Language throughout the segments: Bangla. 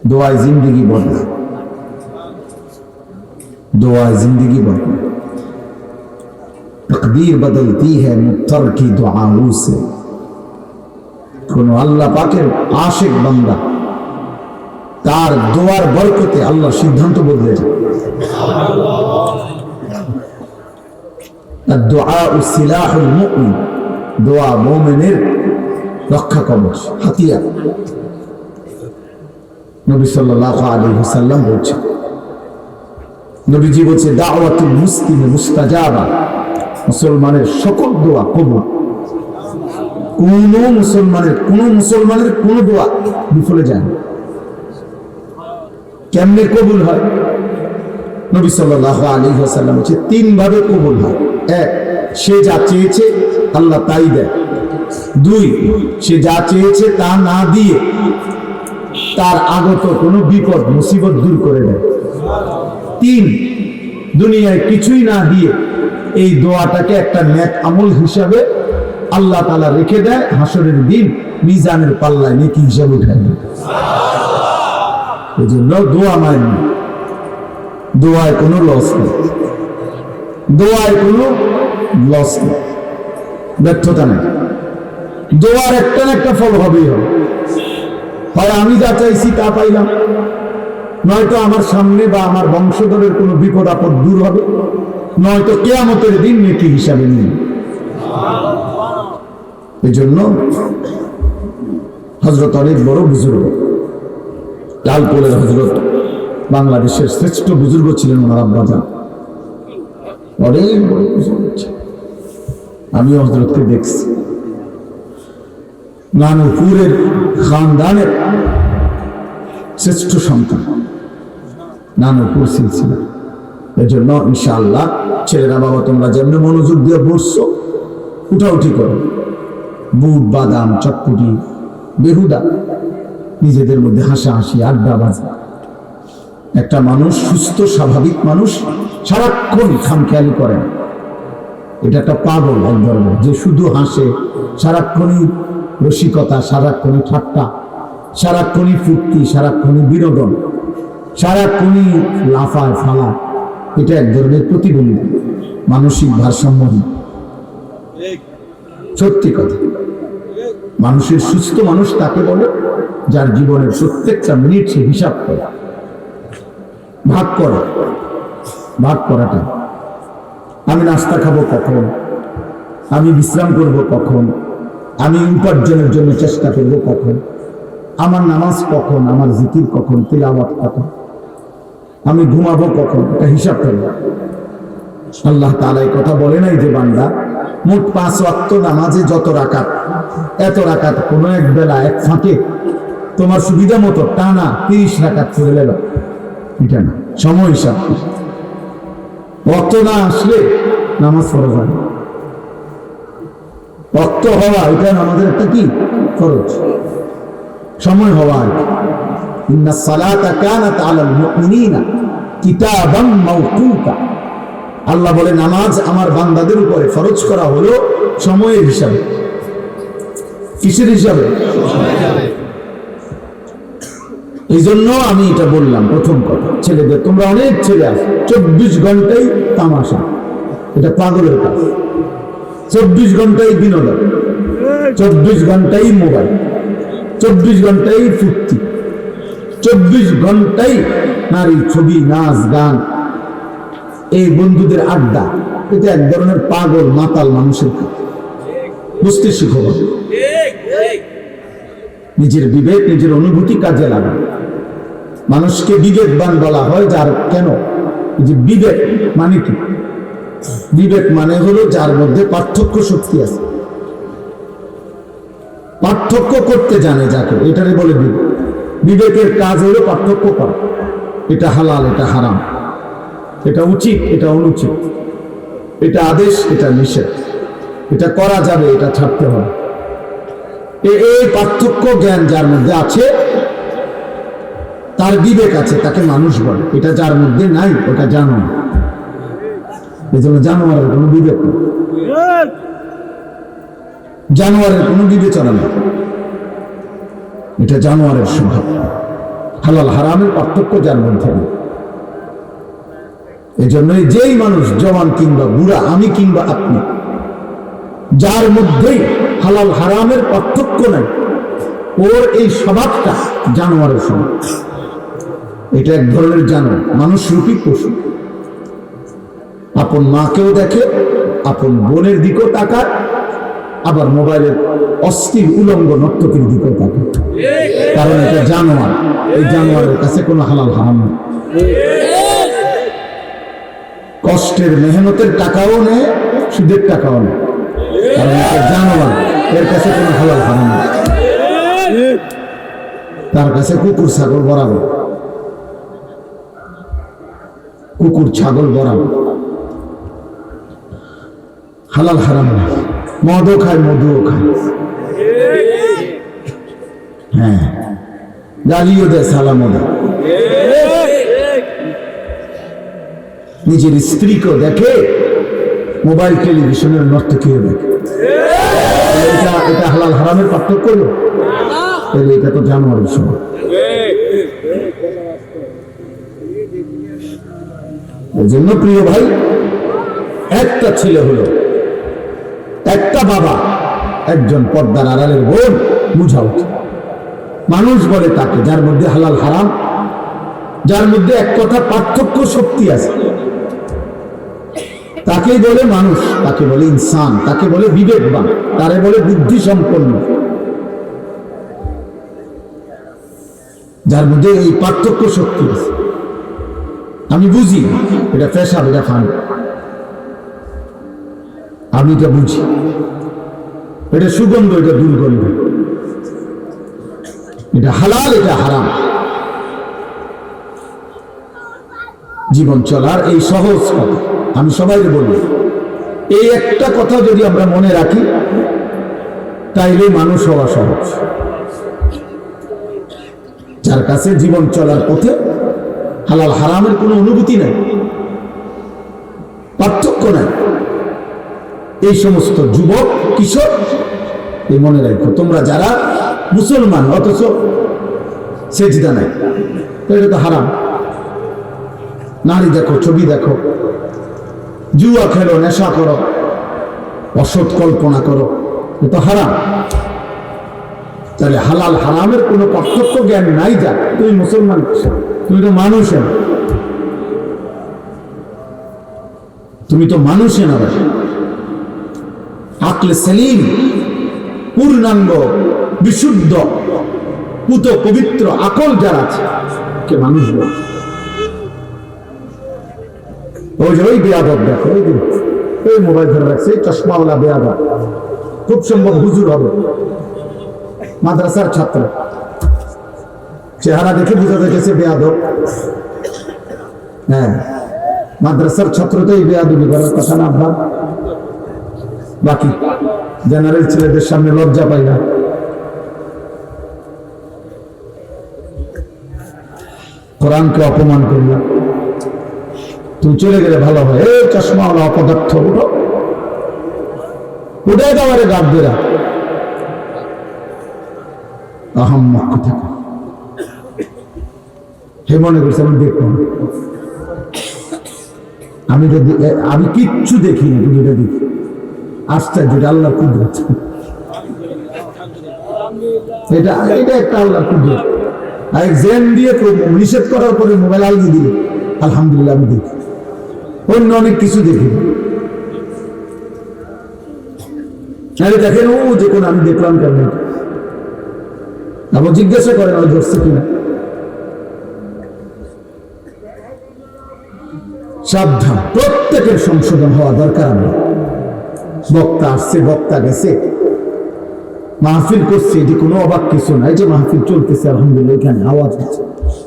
দোয়ায় जिंदगी बदले, दुआए जिंदगी बदले। तकदीर बदलती है मुत्तर की दुआओं से। কোনো আল্লাহ পাকের আশিক বান্দা তার দোয়ার বরকতে আল্লাহ সিদ্ধান্ত বদলে যায়। الدعاء سلاح المؤمن, দোয়া মুমিনের রক্ষা কবচ, হাতিয়ার। নবী সাল্লাল্লাহু আলাইহি ওয়াসাল্লাম বলেছেন, নবীজি বলছে দাওয়াতুল মুসলিম মুস্তাজাবা, মুসলমানের সকল দোয়া কবুল। কোন মুসলমানের কোন দোয়া বিফলে যায় না। কেমনে কবুল হয়? নবী সাল্লাল্লাহু আলাইহি ওয়াসাল্লাম বলছে তিন ভাবে কবুল হয়। এক, সে যা চেয়েছে আল্লাহ তাই দেয়। দুই, সে যা চেয়েছে তা না দিয়ে তার আগত কোনো বিপদ মুসিবত দূর করে দেয়। তিন, দুনিয়ায় কিছুই না দিয়ে এই দোয়াটাকে একটা নেক আমল হিসাবে আল্লাহ তাআলা রেখে দেয়, হাসরের দিন মিজানের পাল্লায় নেকি হিসাবে উঠায় দেয়। এই জন্য দোয়া মানে দোয়ায় কোনো লস নেই, দোয়ায় কোনো লস নেই, ব্যর্থতা নেই। দোয়ার একটা না একটা ফল হবেই হবে। হয় আমি যা চাইছি তা পাইলাম, নয়তো আমার সামনে বা আমার বংশধরের কোনো বিপদ আপদ দূর হবে, নয়তো কিয়ামতের দিন নেকি হিসাবে নিয়ে। এই জন্য হযরত অনেক বড় বুজুর্গ, লালপুরের হযরত বাংলাদেশের শ্রেষ্ঠ বুজুর্গ ছিলেন ওনার আব্বাজান, অনেক বড় বুজুর্গ ছিলেন। আমি হযরতকে দেখছি, নানুপুরের খানদানের শ্রেষ্ঠ সন্তান, নানুপুর সিলসিলা। এই জন্য ইনশাআল্লাহ ছেলেরা, বাবা তোমরা যেমনি মনোযোগ দিয়ে বসছো, উঠাউঠি করো, বুট বাদাম চটপুটি বেহুদা নিজেদের মধ্যে হাসাহাসি আড্ডা বাজে। একটা মানুষ, সুস্থ স্বাভাবিক মানুষ সারাক্ষণ খামখেয়ালি করে না। এটা একটা পাগল এক ধরনের, যে শুধু হাসে, সারাক্ষণই রসিকতা, সারাক্ষণই ঠাট্টা, সারাক্ষণই ফুর্তি, সারাক্ষণই বিনোদন, সারাক্ষণই লাফায় ফালা। এটা এক ধরনের প্রতিবন্ধী, মানসিক ভারসাম্যহীন। সত্যি কথা, মানুষের সুস্থ মানুষ তাকে বলে যার জীবনের প্রত্যেকটা মিনিট সে হিসাব করে, ভাগ করে। ভাগ করাটা, আমি নাস্তা খাবো কখন, আমি বিশ্রাম করব কখন, আমি উপার্জনের জন্য চেষ্টা করব কখন, আমার নামাজ কখন, আমার জিকির কখন, তিলাওয়াত কখন, আমি ঘুমাবো কখন, এটা হিসাব করব। আল্লাহ তাআলা এই কথা বলে নাই যে বান্দা মোট 5 ওয়াক্ত নামাজে যত রাকাত, এত রাকাত কোন এক বেলা এক ফাঁকে তোমার সুবিধা মতো টানা 30 রাকাত করে নেবে, এটা না। সময় হিসাব, ওয়াক্ত না আসলে নামাজ ফরজ হয় না। ওয়াক্ত হওয়া এটা আমাদের একটা কি ফরজ, সময় হওয়া আর কি। ইন্নাস সালাতা কানাত আলাল মুমিনিনা কিতাবাম মাওকুতা। আল্লাহ বলে নামাজ আমার বান্দাদের উপরে ফরজ করা হলো সময়ের হিসাবে। কিসের হিসাবে? এই জন্য আমি এটা বললাম প্রথম কথা, ছেলেদের, তোমরা অনেক ছেলে আছে 24 ঘন্টাই তামাশা, এটা পাগলের কাজ। 24 ঘন্টাই বিনোদন, 24 ঘন্টাই মোবাইল, 24 ঘন্টাই ফুর্তি, 24 ঘন্টাই নারী ছবি, নাচ গান, এই বন্ধুদের আড্ডা। এটা এক ধরনের পাগল মাতাল মানুষের কাজ। বুঝতে শিখো, নিজের বিবেক, নিজের অনুভূতি কাজে লাগা। মানুষকে বিবেকবান বলা হয় যার, কেন যে বিবেক মানে কি? বিবেক মানে হলো যার মধ্যে পার্থক্য শক্তি আছে, পার্থক্য করতে জানে যাকে, এটারে বলে বিবেক। বিবেকের কাজ হলো পার্থক্য করা, এটা হালাল, এটা হারাম, এটা উচিত, এটা অনুচিত, এটা আদেশ, এটা নিষেধ, এটা করা যাবে, এটা ছাড়তে হবে। এই পার্থক্য জ্ঞান যার মধ্যে আছে তার বিবেক আছে, তাকে মানুষ বলে। এটা যার মধ্যে নাই ওটা জানো। এই জন্য জানোয়ারের কোনো বিবেক নেই, জানোয়ারের কোনো বিবেচনা নেই, এটা জানোয়ারের স্বভাব। হালাল হারামের পার্থক্য যার মধ্যে নেই। এই জন্যই যেই মানুষ জওয়ান কিংবা বুড়া, আমি কিংবা আপনি, যার মধ্যেই হালাল হারামের পার্থক্য নাই, ওর এই স্বভাবটা জানোয়ারের স্বভাব। এটা এক ধরনের জানোয়ার, মানুষ রূপী পশু। আপন মাকেও দেখে, আপন বোনের দিকেও তাকায়, আবার মোবাইলের অস্থির উলঙ্গ নর্তকীর দিকেও তাকায়। কারণ এটা জানোয়ার। এই জানোয়ারের কাছে কোনো হালাল হারাম নেই। কষ্টের মেহনতের টাকাও নেই, সুদের টাকাও নেই, কারণ এটা জানোয়ার। এর কাছে কোনো হালাল হারাম নেই। তার কাছে কুকুর ছাগল বরাবর, কুকুর ছাগল বরাবর, হালাল হারাম নেই। মদও খায়, মধুও খায়, হ্যাঁ, গালিও দেয়, সালামও দেয়। নিজের স্ত্রীকেও দেখে, মোবাইল টেলিভিশনের নর্তকীও দেখে। এটা হালাল হারামের পার্থক্য হলো? তাহলে এটা তো জানোয়ারের সময়। এই জন্য প্রিয় ভাই, একটা ছেলে হলো, একটা বাবা, একজন পর্দার আড়ালের বোন বুঝা উচিত। মানুষ বলে তাকে যার মধ্যে হালাল হারাম, যার মধ্যে এক কথা পার্থক্য শক্তি আছে, তাকে বলে মানুষ, তাকে বলে ইনসান, তাকে বলে বিবেকবান, তারে বলে বুদ্ধি সম্পন্ন। যার মধ্যে এই পার্থক্য শক্তি আছে। আমি বুঝি এটা পেশাব, এটা ফান, আমি এটা বুঝি, এটা সুগন্ধ, এটা দুর্গন্ধ, এটা হালাল, এটা হারাম। জীবন চলার এই সহজ কথা আমি সবাইকে বলব, এই একটা কথা যদি আমরা মনে রাখি, তাইলে মানুষ হওয়া সহজ। যার কাছে জীবন চলার পথে হালাল হারামের কোনো অনুভূতি নাই, পার্থক্য নাই, এই সমস্ত যুবক কিশোর, এই মনে রাখো, তোমরা যারা মুসলমান অথচ সেজদা নাই, এটা তো হারাম। নারী দেখো, ছবি দেখো, জুয়া খেলো, নেশা করো, অসৎ কল্পনা করো, এটা হারাম। তাহলে হালাল হারামের কোনো পার্থক্য জ্ঞান নাই। যা তুমি মুসলমান, তুমি তো মানুষ না, তুমি তো মানুষ না ভাই। আকলে সেলিম, পূর্ণাঙ্গ, বিশুদ্ধ, পুত পবিত্র আকল যার আছে, কে মানুষ বলে। ওই যে ওই বেয়াদব দেখো, ওই মোবাইল ধরে রাখছে, চশমাওয়ালা বেয়াদব, খুব সম্ভব হুজুর হবে, মাদ্রাসার ছাত্র, চেহারা দেখে বোঝা যাচ্ছে বেয়াদব। হ্যাঁ, মাদ্রাসার ছাত্র তো এই বেয়াদবি করার কথা না ভাব। বাকি জেনারেল ছেলেদের সামনে লজ্জা পাই না। কোরআনকে অপমান করলাম, তুমি চলে গেলে ভালো হয়। এই চশমাওয়ালা অপদার্থ, উঠো, উঠে দেওয়ারে গার্ডেরা আহম্মক থেকে। হে মনে করছে আমি দেখবো, আমি কিচ্ছু দেখি না, তুমি এটা দেখি। আশ্চর্য, আল্লাহর কুদরত। এটা একটা আল্লাহর কুদরত। আর জেন দিয়ে নিষেধ করার পরে মোবাইল আলগি দিল, আলহামদুলিল্লাহ আমি দেখি। অন্য অনেক কিছু দেখি, দেখেন ও যে কোন আমি দেখলাম কেমন, আবার জিজ্ঞাসা করেন ওই ধরছে কিনা। সাবধান, প্রত্যেকের সংশোধন হওয়া দরকার। আমরা বক্তা আসছে, বক্তা গেছে, মাহফিল করছে, এটি কোনো অবাক কিছু না। এই যে মাহফিল চলতেছে আলহামদুলিল্লাহ, এখানে আওয়াজ হচ্ছে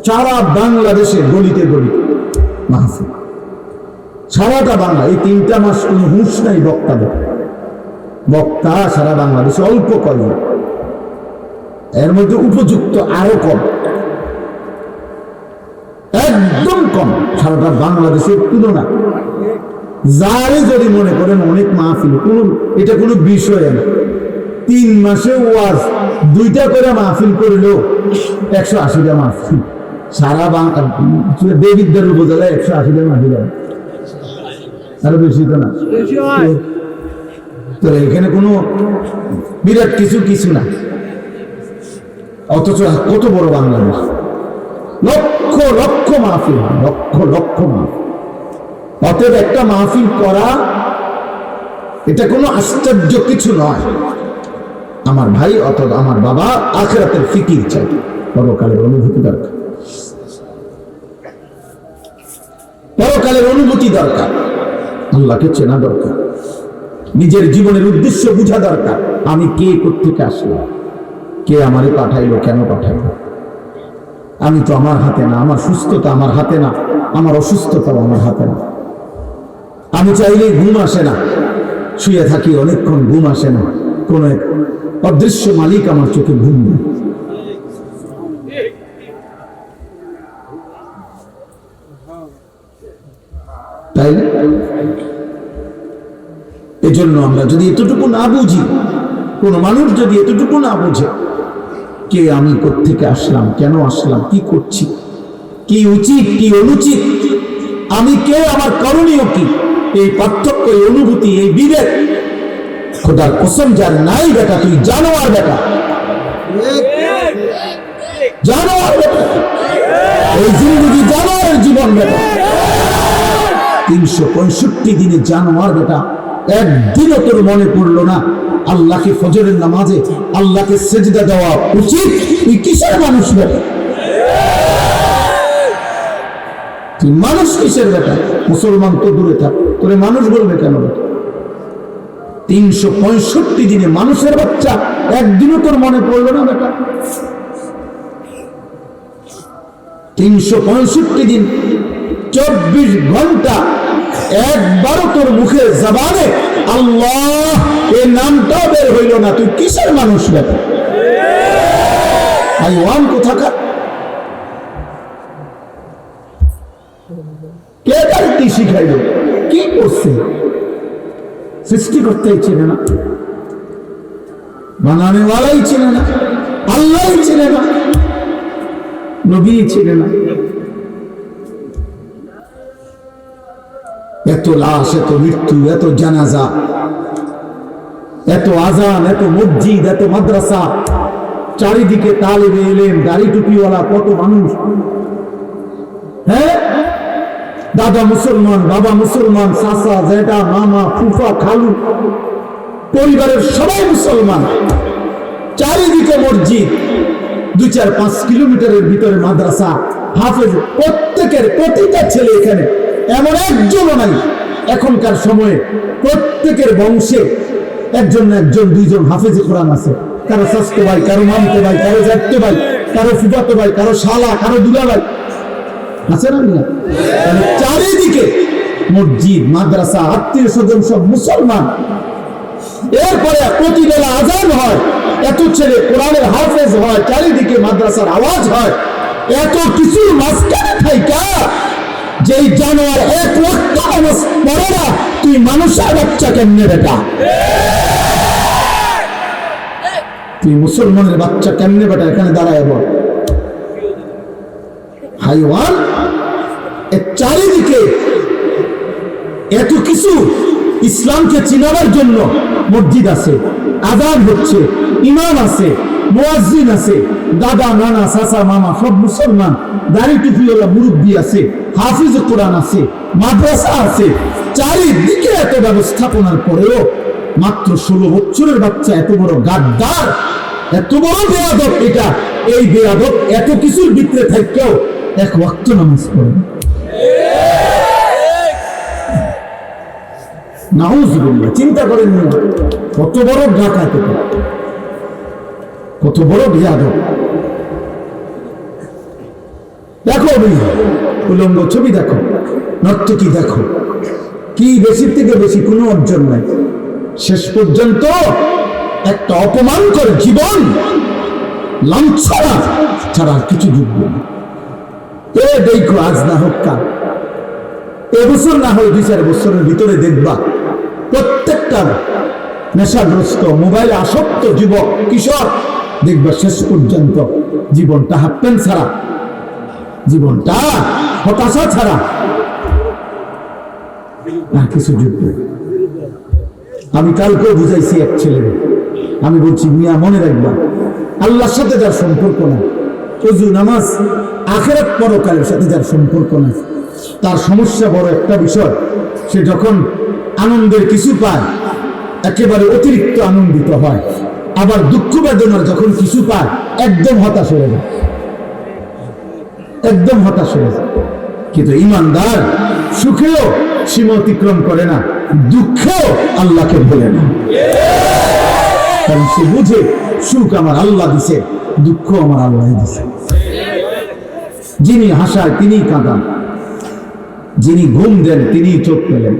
সারা বাংলাদেশে, গলিতে গলিতে মাহফিল, সারাটা বাংলা। এই 3টা মাস কোনো হুঁশ নাই বক্তাদের। বক্তা সারা বাংলাদেশে অল্প কয়জন, এর মধ্যে উপযুক্ত আরো কম, একদম কম সারাটা বাংলাদেশের তুলনা। যারে যদি মনে করেন অনেক মাহফিল, এটা কোনো বিষয় না। 3 মাসে ওয়াজ 2টা করে মাহফিল করলেও 180টা মাহফিল, সারা দেবিদ্যার উপজেলায় 180 মাটি যাবে, আরো বেশি তো না। তো এখানে কোনো বিরাট কিছু না, অথচ কত বড় বাংলাদেশ, লক্ষ লক্ষ মাহফিল, লক্ষ লক্ষ মাহফিল। অতএব একটা মাহফিল করা এটা কোনো আশ্চর্য কিছু নয়। আমার ভাই অথবা আমার বাবা, আখিরাতের ফিকির চাই, পরকালের অনুভূতি দরকার, পরকালের অনুভূতি দরকার, আল্লাহকে চেনা দরকার, নিজের জীবনের উদ্দেশ্য বুঝা দরকার। আমি কে, কোত্থেকে আসলাম, কে আমারে পাঠাইলো, কেন পাঠাইলো। আমি তো আমার হাতে না, আমার সুস্থতা আমার হাতে না, আমার অসুস্থতাও আমার হাতে না। আমি চাইলে ঘুম আসে না, শুয়ে থাকি অনেকক্ষণ, ঘুম আসে না, কোন এক অদৃশ্য মালিক আমার চোখে ঘুম দেয়। তাই এজন্য আমরা যদি এতটুকু না বুঝি, কোন মানুষ যদি এতটুকু না বুঝে, কে আমি, কোত্থেকে আসলাম, কেন আসলাম, কি করছি, কি উচিত কি অনুচিত, আমি কে, আমার করণীয় কি, এই পার্থক্য, এই অনুভূতি, এই বিবেক খোদার কসম যার নাই বেটা, তুই জানোয়ার বেটা, জানোয়ার বেটা, এই জিন্দগি জানোয়ারের জীবন বেটা। 365 দিনে জানোয়ার বেটা, একদিনও তোর মনে পড়লো না আল্লাহকে ফজরের নামাজে আল্লাহকে সেজদা দেওয়া উচিত? তুই কিসের মানুষ বেটা? তুই মানুষ কিসের বেটা? মুসলমান তো দূরে থাক, তোরে মানুষ বলবে কেন বেটা? 365 দিনে মানুষের বাচ্চা, একদিনও তোর মনে পড়লো না বেটা? 365 দিন 24 ঘন্টা একবারও তোর মুখে জবানে আল্লাহ এই নামটাও বের হইল না, তুই কিসের মানুষ বেটা? হাইওয়ান কোথাকার, কে তার কি শিখাইল, কি করছে? সৃষ্টি করতেই চেনে না, বানানেওয়ালাই চেনে না, আল্লাহ চেনে না, নবী চেনে না। এত লাশ, এত মৃত্যু, এত জানাজা, এত আজান, এত মসজিদ, এত মাদ্রাসা, চারিদিকে তালিবে ইলম, দাড়ি টুপিওয়ালা কত মানুষ। হ্যাঁ, দাদা মুসলমান, বাবা মুসলমান, চাচা, জেঠা, মামা, ফুফা, খালু, পরিবারের সবাই মুসলমান, চারিদিকে মসজিদ, 2-4-5 কিলোমিটারের ভিতরে মাদ্রাসা, হাফেজ, প্রত্যেকের প্রতিটা ছেলে এখানে, এমন একজনও নাই এখনকার সময়ে প্রত্যেকের বংশে একজন না একজন, 2জন হাফেজে কোরআন আছে। কারো শাস্তো ভাই, কারো মামতে ভাই, কারো জ্যাঠতো ভাই, কারো ফুফাতো ভাই, কারো শালা, কারো দুলা ভাই আছে না? চারিদিকে মসজিদ, মাদ্রাসা, আত্মীয় স্বজন সব মুসলমান। এরপরে প্রতিবেলা আজান হয়, এত ছেলে কোরআনের হাফেজ হয়, চারিদিকে মাদ্রাসার আওয়াজ হয়, এত কিছুর মাঝখানে থাইকা যেই জানোয়ার 1 লক্ষ নামাজ পড়ে না, তুই মানুষের বাচ্চা কেমনে বেটা? তুই মুসলমানের বাচ্চা কেমনে বেটা? এখানে দাঁড়ায় বল। হাইওয়ান, চারিদিকে এত কিছু, ইসলামকে চিনাবার জন্য মসজিদ আছে, আজান হচ্ছে, ইমাম আছে, মুয়াজ্জিন আছে, দাদা, নানা, চাচা, মামা সব মুসলমান, দাড়ি টুপিওয়ালা মুরব্বী আছে, হাফিজ কোরআন আছে, মাদ্রাসা আছে, চারিদিকে এত ব্যবস্থাপনার পরেও মাত্র 16 বছরের বাচ্চা এত বড় গাদ্দার, এত বড় বেয়াদব। এটা এই বেয়াদব এত কিছুর ভিতরে থাকেও 1 ওয়াক্ত নামাজ পড়ে। নাউজুবিল্লাহ, চিন্তা করেন না কত বড় ডাকাত, কত বড় বেয়াদব। দেখো উলঙ্গ ছবি দেখো, নর্তকী দেখো, কি বেশির থেকে বেশি কোনো অর্জন নাই। শেষ পর্যন্ত একটা অপমানকর জীবন, লাঞ্ছনা ছাড়া কিছু যুগবে না। দেখো, আজ না হোক কাল, এবছর না হয় 2-4 বছরের ভিতরে দেখবা প্রত্যেকটা নেশাগ্রস্ত, মোবাইল আসক্ত যুবক, কিশোর, দেখবা শেষ পর্যন্ত জীবনটা হাফ প্যান্ট ছাড়া, জীবনটা হতাশা ছাড়া আর কিছু যুদ্ধ। আমি কালকেও বুঝাইছি এক ছেলে, আমি বলছি মিয়া মনে রাখবা, আল্লাহর সাথে যার সম্পর্ক না, ওযু নামাজ আখিরাত পরকালের সাথে যার সম্পর্ক না, তার সমস্যা বড় একটা বিষয়, সে যখন আনন্দের কিছু পায় একেবারে অতিরিক্ত আনন্দিত হয়, আবার দুঃখ বেদনার যখন কিছু পায় একদম হতাশ হয়ে যায়, একদম হতাশ হয়ে যায়। কিন্তু ঈমানদার সুখেও সীমা অতিক্রম করে না, দুঃখেও আল্লাহকে ভোলে না, কারণ সে বুঝে সুখ আমার আল্লাহ দিছে, দুঃখ আমার আল্লাহ দিছে। যিনি হাসায় তিনি কাঁদান, যিনি ঘুম দেন তিনি চোখ পেলেন,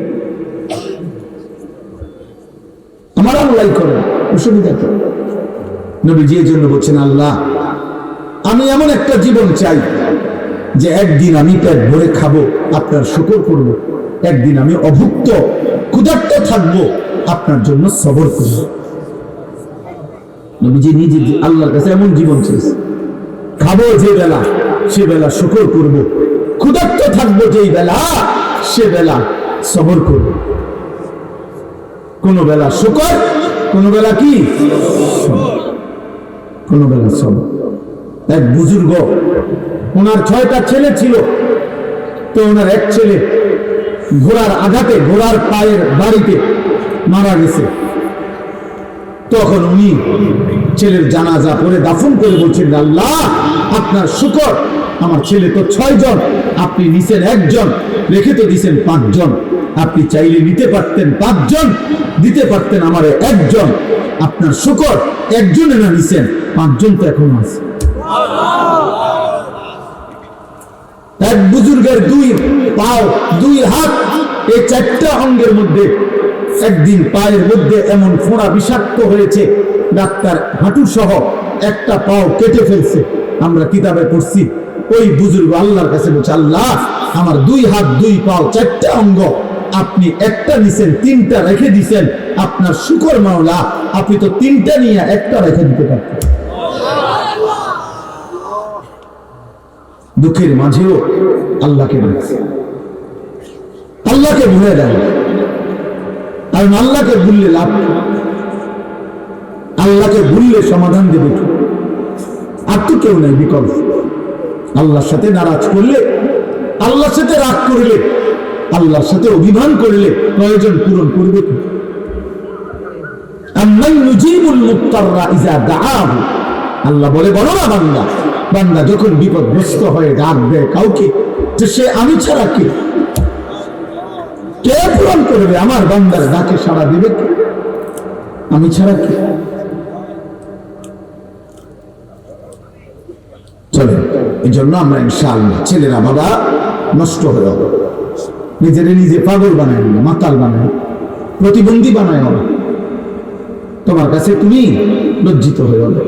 আমার আল্লাহ করেন, অসুবিধা তো। নবীজি এই জন্য বলছেন, আল্লাহ আমি এমন একটা জীবন চাই যে একদিন আমি পেট ভরে খাবো, আপনার শুকর করব, একদিন আমি অভুক্ত ক্ষুধার্ত থাকবো, আপনার জন্য সবর করব। নবীজি নিজে আল্লাহর কাছে এমন জীবন চেয়েছে, খাবো যে বেলা সে বেলা শুকর করব, ক্ষুধার্ত থাকবো যেই বেলা সে বেলা সবর করব। কোন বেলা শুকর, কোন বেলা কি, কোন বেলা সবর। এক বুজুর্গ, ওনার 6টা ছেলে ছিল, তো ওনার এক ছেলে ঘোড়ার আঘাতে ঘোড়ার পায়ের বাড়িতে মারা গেছে। তখন উনি ছেলের জানাজা পড়ে দাফন করে বলছেন, আল্লাহ আপনার শুকর, আমার ছেলে তো 6 জন, আপনি নিছেন 1 জন, রেখে তো দিছেন 5 জন, আপনি চাইলে নিতে পারতেন 5 জন, দিতে পারতেন আমার 1 জন, আপনার শুকর 1 জনে না নিছেন, 5 জন তো এখন আছে। এক বুজুর্গের 2 পাও 2 হাত, এই 4টা অঙ্গের মধ্যে একদিন পায়ের মধ্যে এমন ফোঁড়া বিষাক্ত হয়েছে, ডাক্তার হাঁটু সহ একটা পাও কেটে ফেলছে। আমরা কিতাবে পড়ছি, ওই বুজুর্গ আল্লাহর কাছে বলছে, আল্লাহ আমার 2 হাত 2 পাও 4টা অঙ্গ, আপনি একটা নিছেন, 3টা রেখে দিছেন, আপনার শুকর মাওলা, আপনি তো 3টা নিয়ে একটা রেখে দিতে পারতেন। দুঃখের মাঝেও আল্লাহকে ডাকছে, আল্লাহকে ভুলে দেয়, কারণ আল্লাহকে ভুললে লাভ, আল্লাহকে ভুললে সমাধান দেবে, আর তো কেউ নাই বিকল্প। আল্লাহর সাথে নারাজ করলে, আল্লাহর সাথে রাগ করলে, আল্লাহর সাথে অভিমান করলে প্রয়োজন পূরণ করবে কি? আম্মান নুজিবুল মুত্তাররা ইযা দাআহু, আল্লাহ বলে, বলো না বান্দা, বান্দা যখন বিপদগ্রস্ত হয়ে ডাক দেয় কাউকে, যে সে আমি ছাড়া কে, কে পূরণ করবে আমার বান্দার ডাকে সাড়া দিবে কে, আমি ছাড়া কে? চলে এই জন্য আমরা ইনশাআল্লাহ ছেলেরা বাবা নষ্ট হয়ে যাবে, নিজেরে নিজে পাগল বানায় না, মাতাল বানায়, প্রতিবন্ধী বানায় না, তোমার কাছে তুমি লজ্জিত হয়ে যাবে।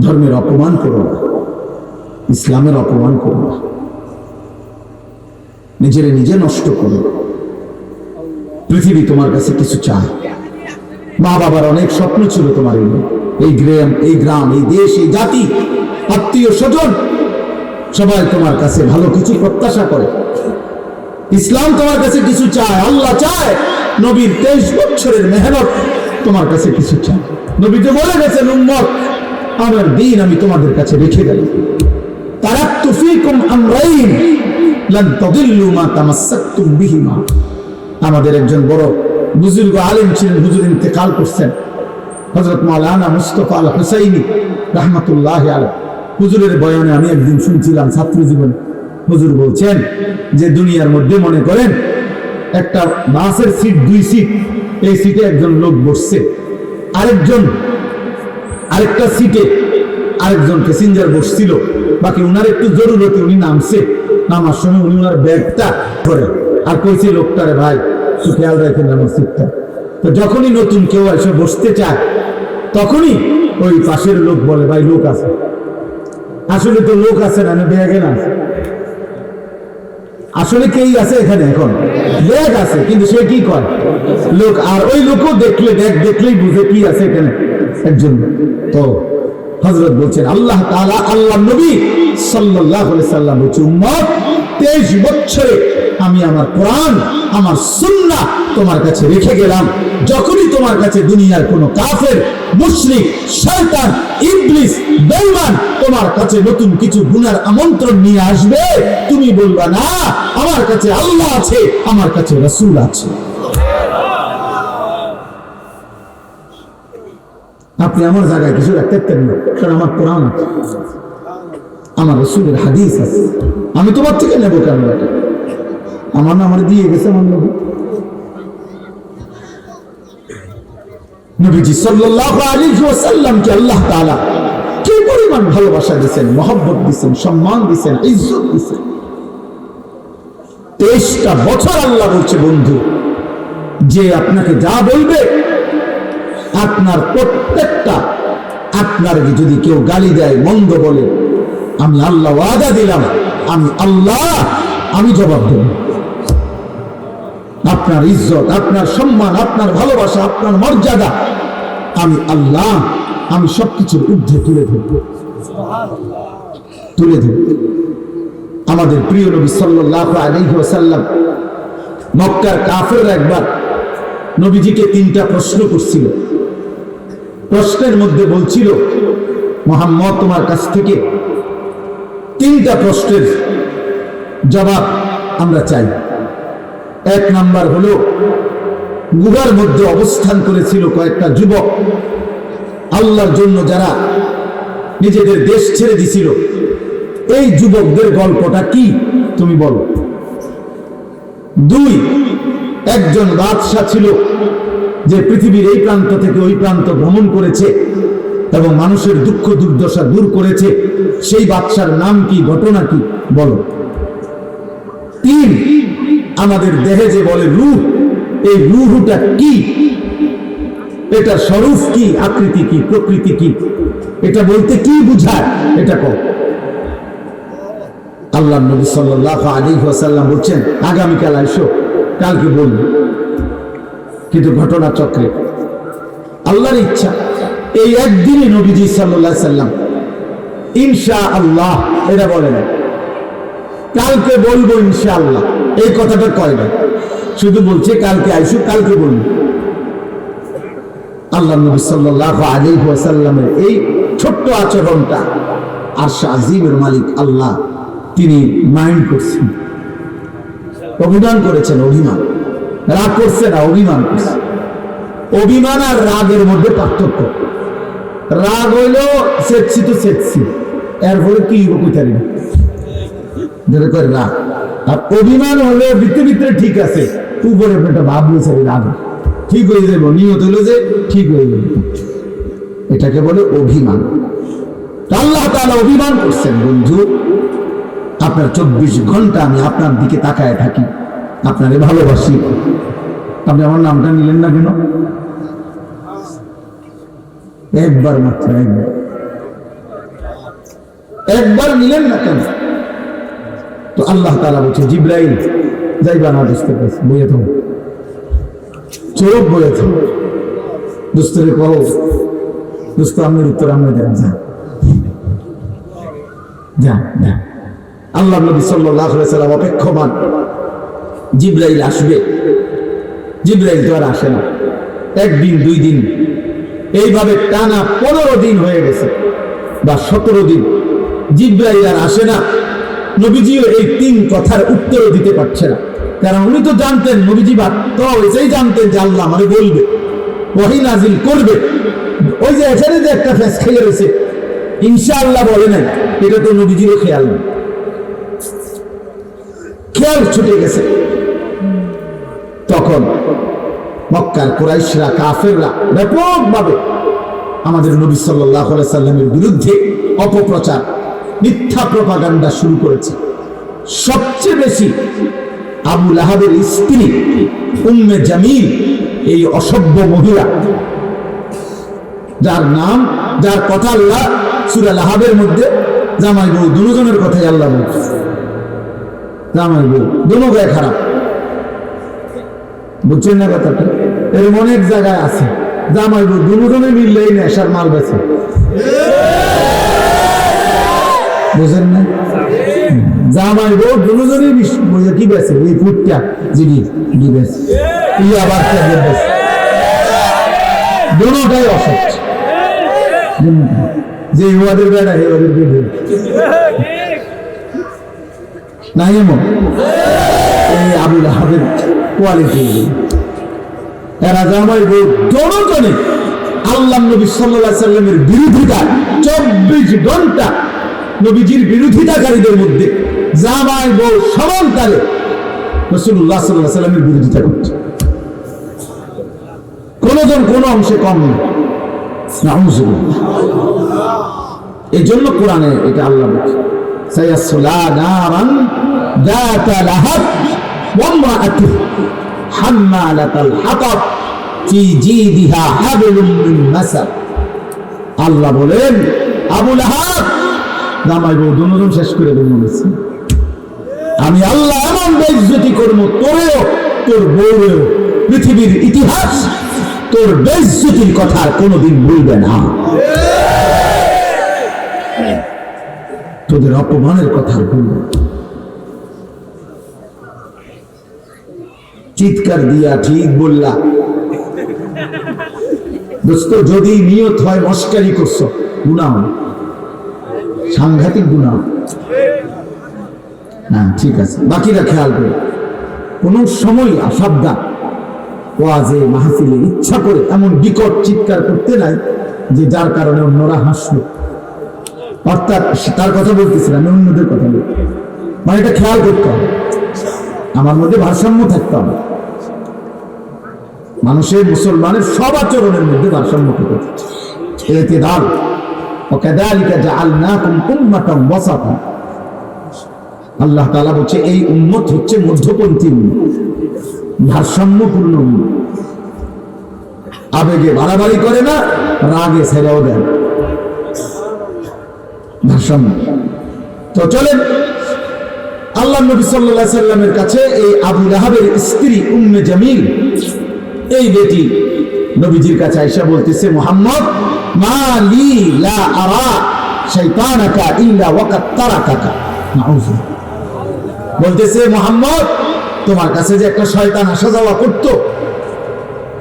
ধর্মের অপমান করো না, ইসলামের অপমান করো না, নিজের নিজে নষ্ট করো। পৃথিবী তোমার কাছে কিছু চায়, মা বাবার অনেক স্বপ্ন ছিল তোমার, এই গ্রাম, এই দেশ, এই জাতি, আত্মীয় স্বজন সবাই তোমার কাছে ভালো কিছু প্রত্যাশা করে। ইসলাম তোমার কাছে কিছু চায়, আল্লাহ চায়, নবীর 23 বছরের মেহনত তোমার কাছে কিছু চায়। নবী তো বলে গেছেন, উম্মত আমার দিন আমি তোমাদের কাছে রেখে গেলাম, তারাকতু ফীকুম আমরাইন লান তাদিল্লু মা তামাসসাকতুম বিহিমা। আমাদের একজন বড় বুজুর্গ আলেম ছিলেন, হুজুর ইন্তেকাল করছেন, হযরত মাওলানা মুস্তাফা আল হুসাইনি রাহমাতুল্লাহি আলাইহি। হুজুরের বয়ানে আমি একদিন শুনছিলাম ছাত্র জীবনে, হুজুর বলছেন যে দুনিয়ার মধ্যে মনে করেন একটা বাসের সিট, 2 সিট, এই সিটে একজন লোক বসছে, আরেকটা সিটে আরেকজন প্যাসেঞ্জার বসছিল, বাকি উনার একটু জরুরতে উনি নামছে, নামার সময় উনি ওনার ব্যাগটা ধরে আর কইছে লোকটারে, ভাই একটু খেয়াল রাখেন আমার সিটটা। তো যখনই নতুন কেউ এসে বসতে চায় তখনই ওই পাশের লোক বলে, ভাই লোক আছে। আসলে তো লোক আছে না, ব্যাগে না, আসলে কেই আছে এখানে, এখন ব্যাগ আছে, কিন্তু সে কি করে লোক। আর ওই লোকও দেখলে, ব্যাগ দেখলেই বুঝে কি আছে এখানে একজন। তো হযরত বলছেন আল্লাহ তাআলা আল্লাহ নবী সাল্লাল্লাহু আলাইহি সাল্লাম বলছেন উম্মত 23 বছরে আমি আমার কোরআন আমার সুন্নাহ তোমার কাছে রেখে গেলাম। যখনই তোমার কাছে দুনিয়ার কোনো কাফের মুশরিক শয়তান ইবলিস বেঈমান তোমার কাছে নতুন কিছু গুনার আমন্ত্রণ নিয়ে আসবে, তুমি বলবা না আমার কাছে আল্লাহ আছে, আমার কাছে রাসূল আছে। আপনি আমার জায়গায় কিছু রাখতে পারেন না, কারণ আমার কোরআন আছে, আমার রাসূলের হাদিস আছে। আমি তোমার থেকে নেব কেন? আমার না আমার দিয়ে গেছে আমার নবী। নবীজি সাল্লাল্লাহু আলাইহি ওয়াসাল্লামকে আল্লাহ তাআলা কি পরিমাণ ভালোবাসা দিয়েছেন, মহব্বত দিয়েছেন, সম্মান দিয়েছেন, ইজ্জত দিয়েছেন। 23টা বছর আল্লাহ বলছে বন্ধু যে আপনাকে যা বলবে আপনার প্রত্যেকটা, আপনার যদি কেউ গালি দেয় মন্দ বলে, আমি আল্লাহ ওয়াদা দিলাম আমি আল্লাহ আমি জবাব দেব। আপনার ইজ্জত, আপনার সম্মান, আপনার ভালোবাসা, আপনার মর্যাদা আমি আল্লাহ আমি সবকিছুর ঊর্ধ্বে তুলে ধরব, তুলে ধরব। আমাদের প্রিয় নবী সাল্লাল্লাহু আলাইহি ওয়াসাল্লাম মক্কার কাফেররা একবার নবীজিকে 3টা প্রশ্ন করছিল। প্রশ্নের মধ্যে বলছিল মুহাম্মদ তোমার কাছ থেকে 3টা প্রশ্নের জবাব আমরা চাই। 1 নাম্বার হলো গুহার মধ্যে অবস্থান করেছিল কয়েকটা যুবক আল্লাহর জন্য, যারা নিজেদের দেশ ছেড়ে দিছিল। এই যুবকদের গল্পটা কি তুমি বলো। 2, একজন বাদশা ছিল যে পৃথিবীর এই প্রান্ত থেকে ওই প্রান্ত ভ্রমণ করেছে এবং মানুষের দুঃখ দুর্দশা দূর করেছে। সেই বাদশার নাম কি, ঘটনা কি বলো। 3, আমাদের দেহে যে বলে রূহ, এই রূহটা কি, এটা স্বরূপ কি, আকৃতি কি, প্রকৃতি কি, এটা বলতে কি বুঝায়, এটা কও। আল্লাহ নবী সাল্লাল্লাহু আলাইহি ওয়াসাল্লাম বলছেন আগামীকাল আইসো, কালকে বলবো। কিন্তু ঘটনা চক্রে আল্লাহর ইচ্ছা এই একদিনে নবীজি সাল্লাল্লাহু আলাইহি সাল্লাম ইনশাআল্লাহ এটা বলে না, কালকে বলবো ইনশাআল্লাহ এই কথাটা কয় না, শুধু বলছে কালকে আইসো, কালকে বলবো। আল্লাহ নবী সাল্লাল্লাহু আলাইহি ওয়াসাল্লামের এই ছোট্ট আচরণটা আরশ আজিমের মালিক আল্লাহ তিনি মাইন্ড করছেন, অভিমান করেছেন। অভিমান, রাগ করছে না, অভিমান করছে। অভিমান আর রাগের মধ্যে পার্থক্য। রাগ হইল সেচ্ছি তো সেচ্ছি, এর ফলে কি কইতারি না, যেটা করে রাগ। আর অভিমান হলো ভিতরে ভিতরে ঠিক আছে, উপরে একটা ভাব নিয়েছে রাগ ঠিক হয়ে যাবো, নিয়ত হইলো যে ঠিক হয়ে যাবে, এটাকে বলে অভিমান। আল্লাহ তাআলা অভিমান করছেন বন্ধু, আপনার 24 ঘন্টা আমি আপনার দিকে তাকায় থাকি, আপনারে ভালোবাসি। আপনি আমার নামটা নিলেন না কেন? একবার মাত্র, একবার নিলেন না কেন? তো আল্লাহ তাআলা বলছে জিবরাইল যাইবা না, বুঝতে পারছি, বইয়ে থাকো, চোখ বইয়ে থাকো, দুস্তরে কহ দুস্ত আমের উত্তর আমরা দেন, যা যা। আল্লাহ নবী সাল্লাল্লাহু আলাইহি সাল্লাম অপেক্ষমান, জিবরাইল আসবে। জিবরাইল তো আর আসে না। 1 দিন 2 দিন এইভাবে টানা 15 দিন হয়ে গেছে বা 17 দিন জিবরাইল আর আসে না। নবীজিও এই 3 কথার উত্তর দিতে পারছে না, কারণ উনি তো জানতেন, নবীজি তো এসেই জানতেন যে আল্লাহ আমারে বলবে, ওহী নাজিল করবে। ওই যে এখানে যে একটা ফেস খেয়ে রয়েছে ইনশাআল্লাহ বলে নাই, এটা তো নবীজিরও খেয়াল নেই, খেয়াল ছুটে গেছে। তখন মক্কার কুরাইশরা কাফেররা ব্যাপকভাবে আমাদের নবী সাল্লাল্লাহু আলাইহি সাল্লামের বিরুদ্ধে অপপ্রচার, মিথ্যা প্রপাগান্ডা শুরু করেছে। সবচেয়ে বেশি আবু লাহাবের স্ত্রী উম্মে জামিল, এই অসভ্য মহিলা, যার নাম, যার কথা আল্লাহ সূরা লাহাবের মধ্যে জামাই বউ দুজনের কথাই আল্লাহ বলছে। জামাই বউ দুনো গায়ে খারাপ, বুঝছেন না কথাটা? এর অনেক জায়গায় আছে, জামাই বউ দুজনে মিললেই নেশার মাল বেছে। বুঝেন না? জামাই বউ দুজনেই কি বেছে এই ফুটটা যিনি বেছে আবার দুটাই অসৎ, যে ওদের বেড়া ওদের বেড়ে নাই এমন এই আবুল আহাবের কোয়ালিটি। এরা জামাই বউ দুজনে আল্লাহ নবী সাল্লাল্লাহু আলাইহি সাল্লামের বিরোধিতা 24 ঘন্টা নবীজির বিরোধিতাকারীদের মধ্যে জামাই বউ সমানতালে রাসূলুল্লাহ সাল্লাল্লাহু আলাইহি সাল্লামের বিরোধিতা করছে, কোনজন কোন অংশে কম না। নাউযুবিল্লাহ। এই জন্য কোরআনে এটা আল্লাহ বলছে সায়াসলা নারান যাতা লাহাব ওয়া ইমরাআতুহু হাম্মালাতাল হাতাব ফি জিদিহা হাবলুম মিন মাসাদ। আল্লাহ বলেন আবু লাহাব জামাই বউ দুজন শেষ করে দেব বলেছে, আমি আল্লাহ এমন বেইজ্জতি করব তোরেও তোর বউরেও, পৃথিবীর ইতিহাস তোর বেইজ্জতির কথা আর কোনোদিন ভুলবে না, তোদের অপমানের কথা ভুলবে। চিৎকার দিয়া ঠিক বললা দোস্ত, যদি নিয়ত হয় মস্কারি করছো গুনাহ, সাংঘাতিক গুনাহ। হ্যাঁ ঠিক আছে, বাকিরা খেয়াল করে কোন সময় সাবধান, ওয়াজে মাহফিলে ইচ্ছা করে এমন বিকট চিৎকার করতে নাই যে যার কারণে অন্যরা হাসলো, অর্থাৎ তার কথা বলতেছিলাম, আমি অন্যদের কথা বলতে, মানে এটা খেয়াল করতে হবে, আমার মধ্যে ভারসাম্য থাকতে হবে। মানুষের মুসলমানের সব আচরণের মধ্যে ভারসাম্য থাকতে হবে, ইতিদাল। ওয়াকাযালিকা জাআলনাকুম উম্মাতান ওয়াসাতা। আল্লাহ তাআলা বলছে এই উম্মত হচ্ছে মধ্যপন্থী উম্মত, ভারসাম্যপূর্ণ উম্মত, আবেগে বাড়াবাড়ি করে না, রাগে ছেড়েও দেন, ভারসাম্য। তো চলেন আল্লাহ নবী সাল্লাল্লাহু আলাইহি সাল্লামের কাছে এই আবু লাহাবের স্ত্রী উম্মে জামিল, এই বেটি নবীজির কাছে আয়েশা বলতেছে, মুহাম্মদ মা লি লা আরা শাইতানাকা ইল্লা ওয়াকাত তারাকাকা। নাউযুবিল্লাহ। বলতেছে মুহাম্মদ তোমার কাছে যে একটা শয়তান আসা যাওয়া করত,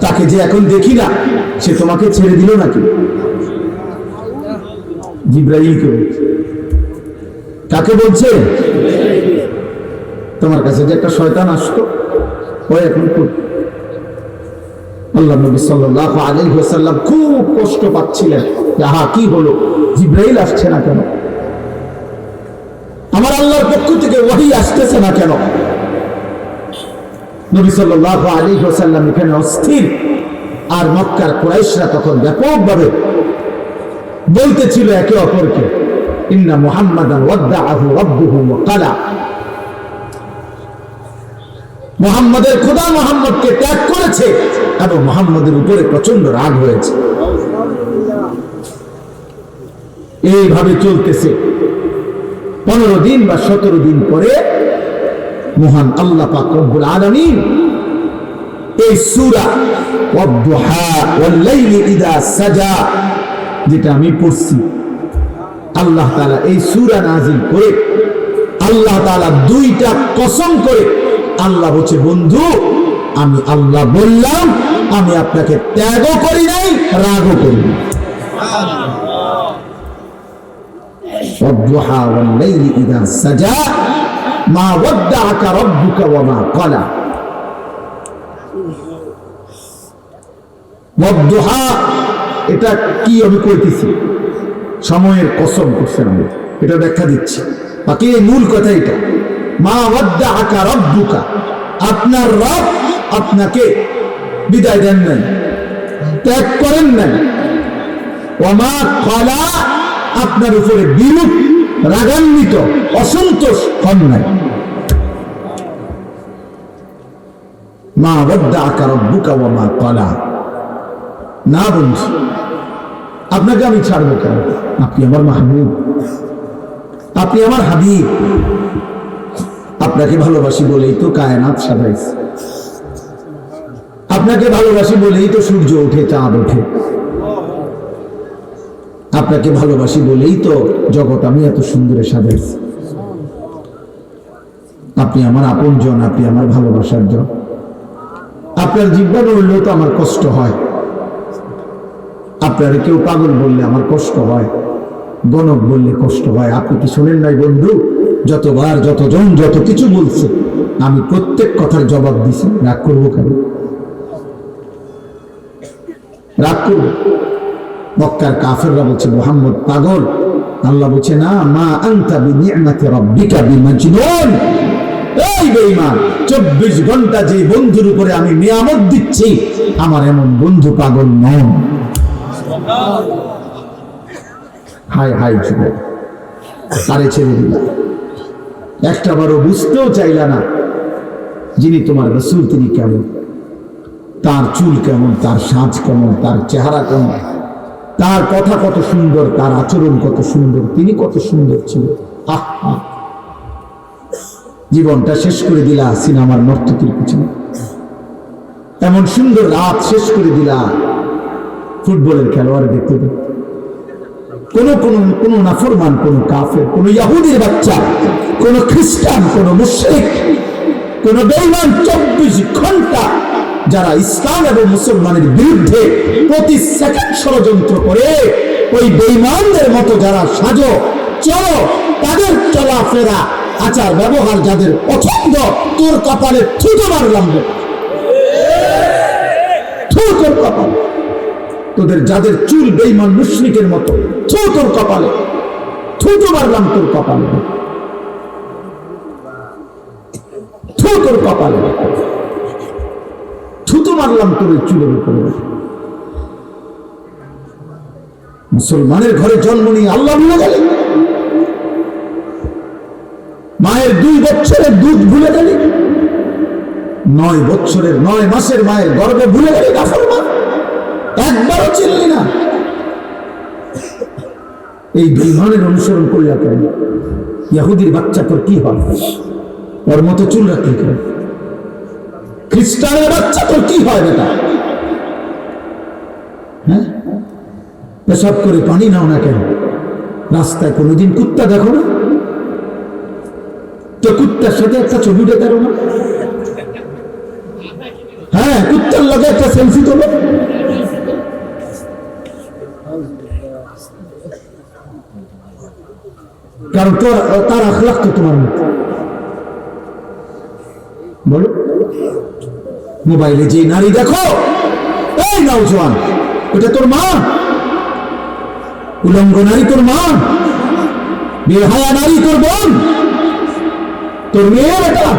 তাকে যে এখন দেখি না, সে তোমাকে ছেড়ে দিল নাকি? জিবরাইলকে বলছে। কাকে বলছে? তোমার কাছে যে একটা শয়তান আসতো, ও এখন আল্লাহ নবী সাল্লাল্লাহু আলাইহি ওয়াসাল্লাম খুব কষ্ট পাচ্ছিলেন, কি হলো, জিবরাইল আসছে না কেন, আমার আল্লাহর পক্ষ থেকে ওহী আসতেছে না কেন? নবী সাল্লাল্লাহু আলাইহি ওয়াসাল্লাম এখানে অস্থির, আর মক্কার কুরাইশরা তখন ব্যাপকভাবে বলতেছিল একে অপরকে, ইন্না মুহাম্মাদান ওয়াদ্দাআহু রাব্বুহু ওয়া ক্বালা। মুহাম্মাদের খোদা মুহাম্মদকে ত্যাগ করেছে এবং মুহাম্মাদের উপরে প্রচন্ড রাগ হয়েছে। এইভাবে চলতেছে। 15 দিন বা 17 দিন পরে মহান আল্লাহ পাক রব্বুল আলামিন এই সূরা ওয়াদ-দুহা ওয়াল-লাইলি ইযা সাজা, যেটা আমি পড়ছি, আল্লাহ তাআলা এই সূরা নাযিল করে আল্লাহ তাআলা দুইটা কসম করে আল্লাহ বলছে, বন্ধু আমি আল্লাহ বললাম, আমি আপনাকে ত্যাগও করি নাই, রাগও করি নাই। ওয়াদ-দুহা ওয়াল-লাইলি ইযা সাজা মা ওয়াদ্দাআকা রাব্বুকা ওয়া মা ক্বালা। ওয়াদ-দুহা এটা কি আমি কইতেছি, সময়ের কসম করছেন, আমি এটা ব্যাখ্যা দিচ্ছি, বাকি এই মূল কথা এটা। মা ওয়াদ্দাআকা রাব্বুকা, আপনার রব আপনাকে বিদায় দেন নাই, ত্যাগ করেন নাই, ওয়া মা ক্বালা, আপনার উপরে বিরূপ রাগান্বিত অসন্তোষ হন নাই। মা ওয়াদ্দাআকা রাব্বুকা ওয়া মা ক্বালা। না বন্ধু, আপনাকে আমি ছাড়বো কেন? আপনি আমার মাহবুব, আপনি আমার হাবিব, আপনাকে ভালোবাসি বলেই তো কায়নাত সাজাইছে, আপনাকে ভালোবাসি বলেই তো সূর্য ওঠে, চাঁদ ওঠে, আপনাকে ভালোবাসি বলেই তো জগৎ আমি এত সুন্দরে সাজাইছি। আপনি আমার আপনজন, আপনি আমার ভালোবাসার জন। আপনার জিহ্বা নড়লেও তো আমার কষ্ট হয়, আপনার কেউ পাগল বললে আমার কষ্ট হয়, গণক বললে কষ্ট হয়। আপনি কি শোনেন নাই বন্ধু? যতবার যতজন যত কিছু বলছে আমি প্রত্যেক কথার জবাব দিছি। রাগ করবো কেন? রাগ করবো? মক্কার কাফেররা বলছে মুহাম্মদ পাগল, আল্লাহ বলছে না, মা আনতা বিনি'মাতি রাব্বিকা বিমাজনুন। এই বেঈমান, 24 ঘন্টা যে বন্ধুর উপরে আমি নিয়ামত দিচ্ছি, আমার এমন বন্ধু পাগল নন। হাই হাই যুবক, আরে ছেড়ে দিলা, একটা বারও বুঝতেও চাইলা না যিনি তোমার রাসূল তিনি কেমন, তার চুল কেমন, তার সাজ কেমন, তার চেহারা কেমন, তার কথা কত সুন্দর, তার আচরণ কত সুন্দর, তিনি কত সুন্দর ছিল। আহা, জীবনটা শেষ করে দিলা সিনেমার নর্তকীর পিছনে, এমন সুন্দর রাত শেষ করে দিলা ফুটবলের খেলোয়াড় দেখতে দেখতে। কোন নাফরমান, কোন কাফের, কোন ইহুদির বাচ্চা, কোন খ্রিস্টান, কোন মুশরিক, কোন বেঈমান 24 ঘন্টা যারা ইসলাম এবং মুসলমানের বিরুদ্ধে প্রতি সেকেন্ড ষড়যন্ত্র করে, ওই বেঈমানদের মতো যারা সাজো চলো, তাদের চলাফেরা আচার ব্যবহার যাদের পছন্দ, তোর কপালে থুতো মারলাম, তোর কপালে, তোদের যাদের চুল বেঈমান মুশরিকের মতো, তোর কপালে থুতো মারলাম, তোর কপালে, তোর কপালে থুতো মারলাম, তোর চুলের উপরে। মুসলমানের ঘরে জন্ম নিয়ে আল্লাহ ভুলে গেলেন, মায়ের 2 বছরের দুধ ভুলে গেলি, 9 বছরের 9 মাসের মায়ের গর্ভে ভুলে গেলি, নাফরমান, একবারও চিনলি না। এই বেঈমানের অনুসরণ করলে কেন? ইহুদির বাচ্চা তোর কি হয়? ওর মতো চুল রাখতে কেন? খ্রিস্টানের বাচ্চা তোর কি হয় বেটা? হ্যাঁ, পেশাব করে পানি নাও না কেন? রাস্তায় কোনোদিন কুত্তা দেখো না? তো কুত্তার সাথে একটা ছবি উঠে দেবো না? হ্যাঁ, কুত্তার লগে একটা সেলফি তোলো। কারণ তার আখলাক তো তোমার মতো। বলো, মোবাইলে যে নারী দেখো, এই নওজোয়ান, ওটা তোর মা? উলঙ্গ নারী তোর মা? বেহায়া নারী তোর বোন, তোর মেয়ে বেটা?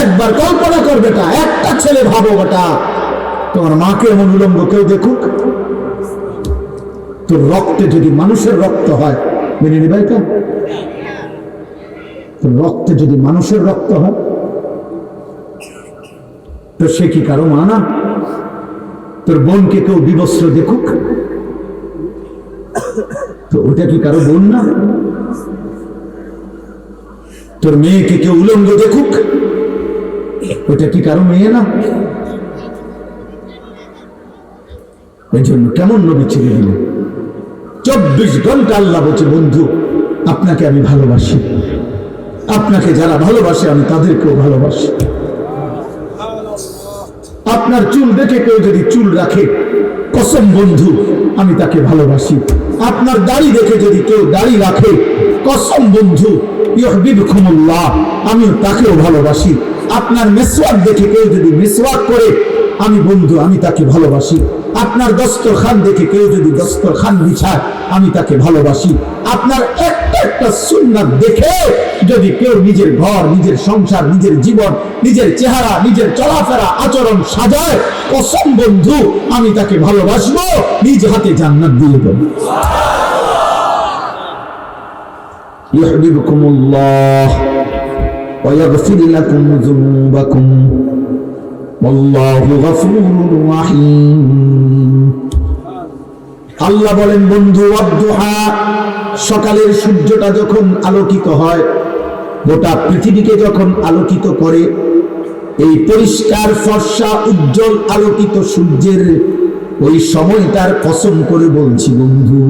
একবার কল্পনা কর বেটা, একটা ছেলে ভাবো বেটা, তোমার মাকে এমন উলঙ্গ কেউ দেখুক? তোর রক্তে যদি মানুষের রক্ত হয় মেনে নেবে এটা? তোর রক্তে যদি মানুষের রক্ত হয় তো সে কি কারো মা না? তোর বোনকে কেউ বিবস্ত্র দেখুক তো ওটা কি কারো বোন না? তোর মেয়েকে কেউ উলঙ্গ দেখুক ওটা কি কারো মেয়ে না? এই জন্য কেমন নবী ছেড়ে দিলেন? 24 ঘন্টা আল্লাহ বলছে, বন্ধু আপনাকে আমি ভালোবাসি, আপনাকে যারা ভালোবাসে আমি তাদেরকেও ভালোবাসি। আপনার চুল দেখে কেউ যদি চুল রাখে, কসম বন্ধু আমি তাকে ভালোবাসি। আপনার দাড়ি দেখে যদি কেউ দাড়ি রাখে, কসম বন্ধু ইউহিব্বুকুমুল্লাহ, আমিও তাকেও ভালোবাসি। আপনার মিসওয়াক দেখে কেউ যদি মিসওয়াক করে, আমি বন্ধু আমি তাকে ভালোবাসি। আপনার দস্তরখান দেখে কেউ যদি দস্তরখান বিছায়, আমি তাকে ভালোবাসি। আপনার একটা একটা সুন্নাত দেখে যদি কেউ নিজের ঘর, নিজের সংসার, নিজের জীবন, নিজের চেহারা, নিজের চলাফেরা, আচরণ সাজায়, কসম বন্ধু আমি তাকে ভালোবাসবো, নিজ হাতে জান্নাত দিয়ে দেব। ইউহিব্বুকুমুল্লাহ ওয়া ইয়াগফির লাকুম যুনুবাকুম ওয়াল্লাহু গফুরুর রহিম। আল্লাহ বলেন বন্ধু, ওয়াদুহা, সকালের সূর্যটা যখন আলোকিত হয়, গোটা পৃথিবীকে যখন আলোকিত করে, এই পরিষ্কার ফর্সা উজ্জ্বল আলোকিত সূর্যের ওই সময়টার কসম করে বলছি বন্ধু,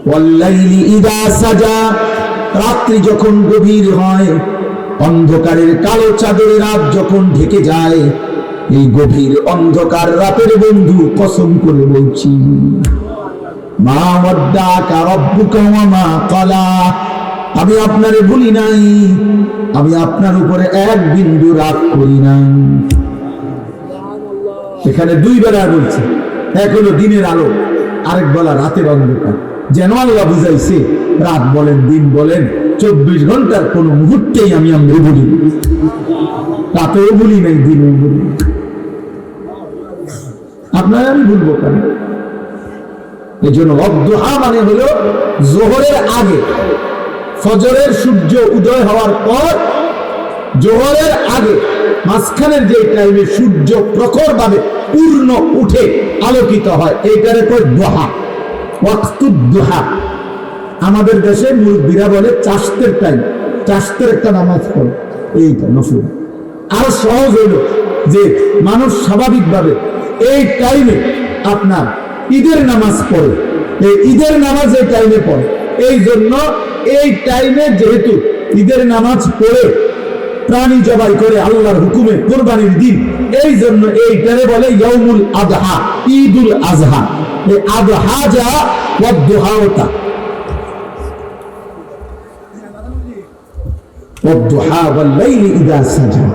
ওয়াল্লাইলি ইযা সাজা, রাত্রি যখন গভীর হয়, অন্ধকারের কালো চাদরে রাত যখন ঢেকে যায়, এই গভীর অন্ধকার রাতের বন্ধু কসম করে বলছি, মা ওয়াদ্দাকা রাব্বুকা ওয়া মা ক্বালা, আমি আপনারে ভুলি নাই, আমি আপনার উপরে এক বিন্দু রাগ করি নাই। এখানে দুই বেলা বলছে, এক হলো দিনের আলো, আরেক বেলা রাতের অন্ধকার। যেন আল্লাহ বুঝাইছে, রাত বলেন দিন বলেন 24 ঘন্টার কোন মুহূর্তেই আমি আমরা বলি, রাতেও বলি নাই, দিনেও বলি। আপনারা আমি ভুলবো কেন? এই জন্য ওয়াদ্দুহা মানে হলো জোহরের আগে, ফজরের সূর্য উদয় হওয়ার পর, জোহরের আগে মাঝখানের যে টাইমে সূর্য প্রখর ভাবে পূর্ণ উঠে আলোকিত হয়, এইটারে কয় দুহা, ওয়াক্তুদ দুহা। আমাদের দেশে মুরব্বীরা বলে চাষতের টাইম, চাষতের একটা নামাজ পড়ে, এইটা নফল। আর সহজ হলো যে মানুষ স্বাভাবিকভাবে এই টাইমে আপনার ঈদের নামাজ পড়ে, এই ঈদের নামাজ এই টাইমে পড়ে। এই জন্য এই টাইমে যেহেতু ঈদের নামাজ পড়ে প্রাণী জবাই করে আল্লাহর হুকুমে কোরবানির দিন, এই জন্য এইটারে বলে ইয়াউমুল আযহা, ঈদুল আযহা। এই আযহা যা ওয়াদ্দুহা ওটা, ওয়াদ্দুহা ওয়াল লাইলি ইযা সাজা।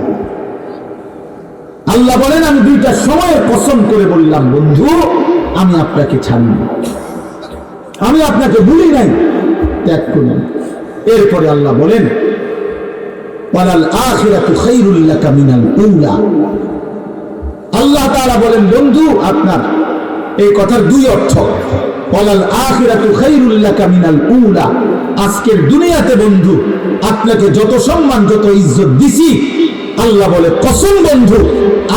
আল্লাহ বলেন, আমি দুইটা সময়ের কসম করে বললাম বন্ধু, আমি আপনাকে ছাড়ি না, আমি আপনাকে ভুলি নাই, ত্যাগ করি না। এরপরে আল্লাহ বলেন, ওয়ালাল আখিরাতু খায়রুল লাকা মিনাল উলা। আল্লাহ তাআলা বলেন বন্ধু, আপনার এই কথার দুই অর্থ। ওয়ালাল আখিরাতু খায়রুল লাকা মিনাল উলা, আজকের দুনিয়াতে বন্ধু আপনাকে যত সম্মান যত ইজ্জত দিছি, আল্লাহ বলে কসম বন্ধু,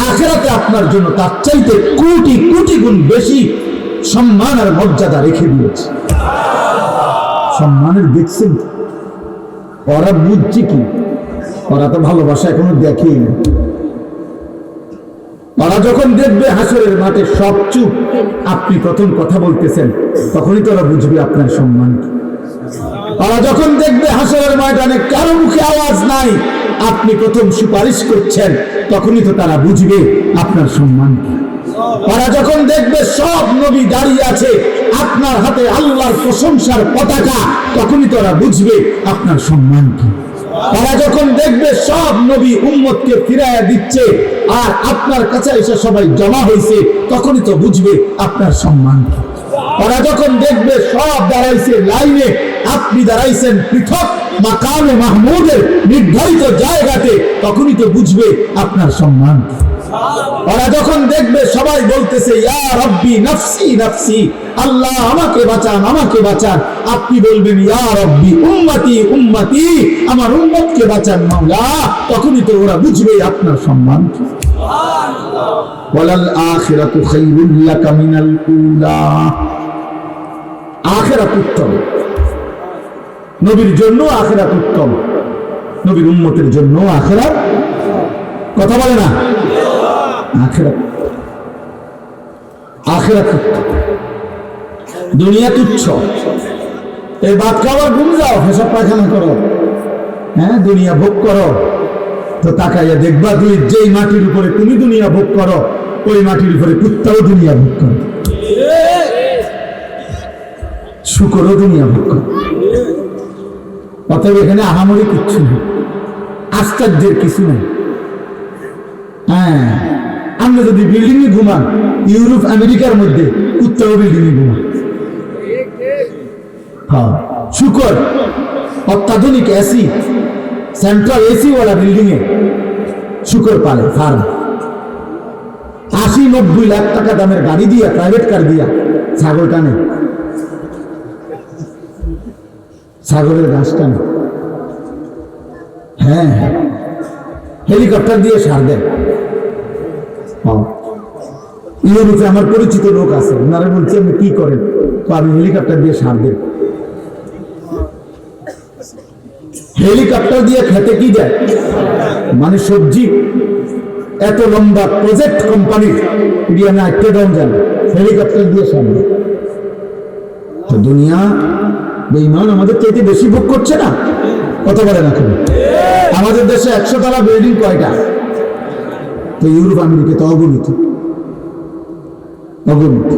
আখিরাতে আপনার জন্য তার চাইতে কোটি কোটি গুণ বেশি সম্মান আর মর্যাদা রেখে দিয়েছে। সম্মানের দেখছেন, ওরা বুঝছে কি? ওরা তো ভালোবাসা এখনো দেখেই না। ওরা যখন দেখবে হাসরের মাঠে সব চুপ, আপনি প্রথম কথা বলতেছেন, তখনই তো ওরা বুঝবে আপনার সম্মান কি। ওরা যখন দেখবে হাসরের ময়দানে কারো মুখে আওয়াজ নাই, আপনি প্রথম সুপারিশ করছেন, তখনই তো তারা বুঝবে আপনার সম্মান কি। ওরা যখন দেখবে সব নবী দাঁড়িয়ে আছে, আপনার হাতে আল্লাহর প্রশংসার পতাকা, তখনই তো ওরা বুঝবে আপনার সম্মান কি। ওরা যখন দেখবে সব নবী উম্মতকে ফিরাইয়া দিচ্ছে আর আপনার কাছে এসে সবাই জমা হয়েছে, তখনই তো বুঝবে আপনার সম্মান কি। ওরা যখন দেখবে সব দাঁড়াইছে লাইনে, আপনি দাঁড়াইছেন পৃথক মাকামে মাহমুদের নির্ধারিত জায়গাতে, তখনই তো বুঝবে আপনার সম্মান। ওরা যখন দেখবে সবাই বলতেছে ইয়া রব্বি নাফসি নাফসি, আল্লাহ আমাকে বাঁচান আমাকে বাঁচান, আপনি বলবেন ইয়া রব্বি উম্মতি উম্মতি, আমার উম্মতকে বাঁচান মাওলা, তখনই তো ওরা বুঝবে আপনার সম্মান। ওয়ালাল আখিরাতু খায়রুল লাকা মিনাল উলা, আখিরাত উত্তম, নবীর জন্য আখিরাত উত্তম, নবীর উম্মতের জন্য আখিরাত, কথা বলে না, আখিরাত আখিরাত দুনিয়া তুচ্ছ। এই ভাত খাওয়ার ঘুম যাও, হেসব পায়খানা করো, হ্যাঁ দুনিয়া ভোগ করো, তো তাকাইয়া দেখবা তুই যেই মাটির উপরে তুমি দুনিয়া ভোগ করো, ওই মাটির উপরে কুত্তাও দুনিয়া ভোগ করো, শুকরও দুনিয়া ভোগ করো। অতএব এখানে আহামরি কিচ্ছু নেই, আশ্চর্যের কিছু নেই। হ্যাঁ, আমরা যদি বিল্ডিং এ ঘুমান, ইউরোপ আমেরিকার মধ্যে কুত্তাও বিল্ডিং এ ঘুমান। হ্যাঁ, শুকর অত্যাধুনিক এসি, সেন্ট্রাল এসি ওয়ালা বিল্ডিং এ শুকর পালে, ফার্ম। 80-90 লাখ টাকা দামের গাড়ি দিয়া, প্রাইভেট কার দিয়া ছাগল টানে, ছাগলের ঘাস টানে। হ্যাঁ, হেলিকপ্টার দিয়ে সার দেয়। ইউরোপে আমার পরিচিত লোক আছে, ওনারা বলছে আপনি কি করেন, তো আমি হেলিকপ্টার দিয়ে সার দেব। হেলিকপ্টার দিয়ে খেতে কি দেয়, মানে সবজি। এত লম্বা প্রজেক্ট কোম্পানির হেলিকপ্টার দিয়ে সামনে। তো দুনিয়া বেঈমান আমাদের চাইতে বেশি ভোগ করছে না? কত বলে না কেন? আমাদের দেশে 100 তলা বিল্ডিং কয়টা? তো ইউরোপ আমেরিকা তো অগণিত, অগণিত,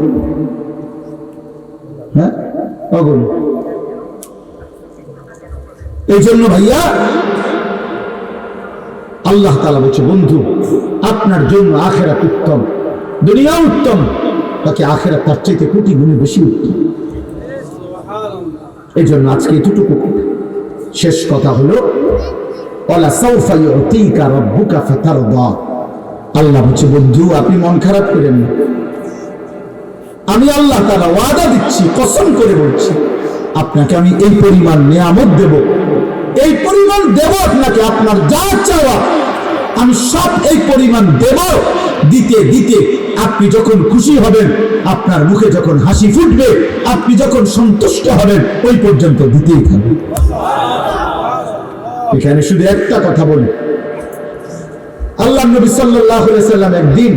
হ্যাঁ অগণিত। এই জন্য ভাইয়া আল্লাহ তাআলা বলছে, বন্ধু আপনার জন্য আখিরাত উত্তম, দুনিয়া উত্তম, তাকে আখিরাত তার চাইতে কোটি গুণে বেশি উত্তম। এই জন্য আজকে এতটুকু শেষ কথা হলো, ওয়ালা সাউফা ইউতিকা রাব্বুকা ফাতারদা। আল্লাহ বলছে, বন্ধু আপনি মন খারাপ করেন না, আমি আল্লাহ তাআলা ওয়াদা দিচ্ছি, কসম করে বলছি, আপনাকে আমি এই পরিমাণ নিয়ামত দেব, এই পরিমাণ দেব আপনাকে, আপনার যা চাওয়া আমি সব এই পরিমাণ দেব। দিতে দিতে আপনি যখন খুশি হবেন, আপনার মুখে যখন হাসি ফুটবে, আপনি যখন সন্তুষ্ট হবেন, ওই পর্যন্ত দিতেই থাকবেন। এখানে শুধু একটা কথা বলি, আল্লাহ নবী সাল্লাল্লাহু আলাইহি সাল্লাম একদিন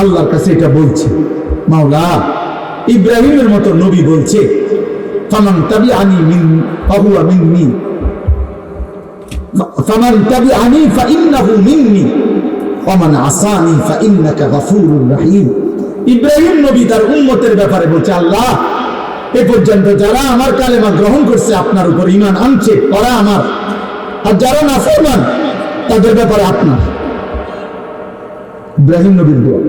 আল্লাহর কাছে এটা বলছে, মাওলা ইব্রাহিমের মতো নবী বলছে, ফামান তাবিআনি ফাহুয়া মিন্নি, ফামান তাবিআনি ফাইন্নাহু মিন্নি ওয়া মান আসানি ফাইন্নাকা গফুরুর রহিম। ইব্রাহিম নবী তার উম্মতের ব্যাপারে বলছে, আল্লাহ এ পর্যন্ত যারা আমার কালেমা গ্রহণ করছে, আপনার উপর ঈমান আনছে, ওরা আমার, আর যারা নাফরমান তাদের ব্যাপারে আপনার। ইব্রাহিম নবীর দোয়া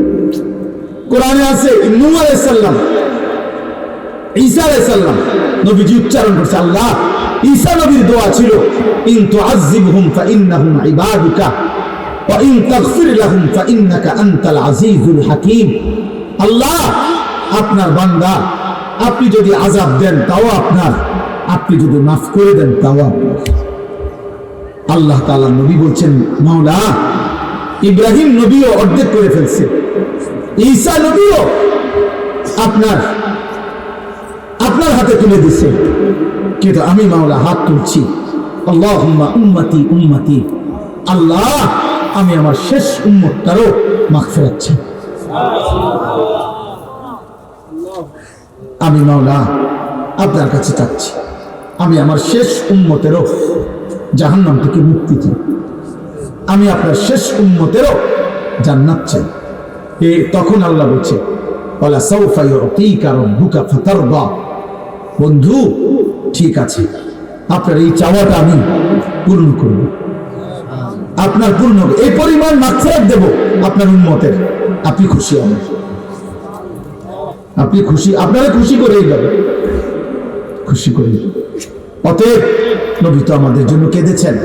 কোরআনে আছে। নূহ আলাইহিস সালাম, ঈসা আলাইহিস সালাম নবীজি উচ্চারণ করছে, আল্লাহ ঈসা নবীর দোয়া ছিল, ইন তুআযিবহুম ফাইন্নাহুম ইবাদুকা ওয়া ইন তাগফির লাহুম ফাইন্নাকা আনতাল আজিজুল হাকীম। আল্লাহ আপনার বান্দা, আপনি যদি আযাব দেন তাও আপনার, আপনি যদি মাফ করে দেন তাও আপনার। আল্লাহ তাআলা নবী বলছেন, মাওলা ইব্রাহিম নবীও অর্ধেক করে ফেলছে, ঈসা নবীও আপনার আপনার হাতে তুলে দিছে, কিন্তু আমি মাওলা হাত তুলছি, আল্লাহুম্মা উম্মতি উম্মতি, আল্লাহ আমি আমার শেষ উম্মতটারও মাগফিরাত চাই। আমি মাওলা আপনার কাছে চাচ্ছি, আমি আমার শেষ উম্মতেরও জাহান্নাম থেকে মুক্তি চাই, আমি আপনার শেষ উম্মতেরও জান্নাত চাই। তখন আল্লাহ বলছে, ওয়ালা সাউফা ইউতিকা রাব্বুকা ফাতারদা। বন্ধু ঠিক আছে, আপনার এই চাওয়াটা আমি পূর্ণ করব, আপনার পূর্ণ এই পরিমাণ মাগফিরাত দেব আপনার উম্মতের, আপনি খুশি হবেন, আপনি খুশি, আপনারা খুশি করেই যাবেন, খুশি করে। অতএব নবী তো আমাদের জন্য কেঁদেছেন,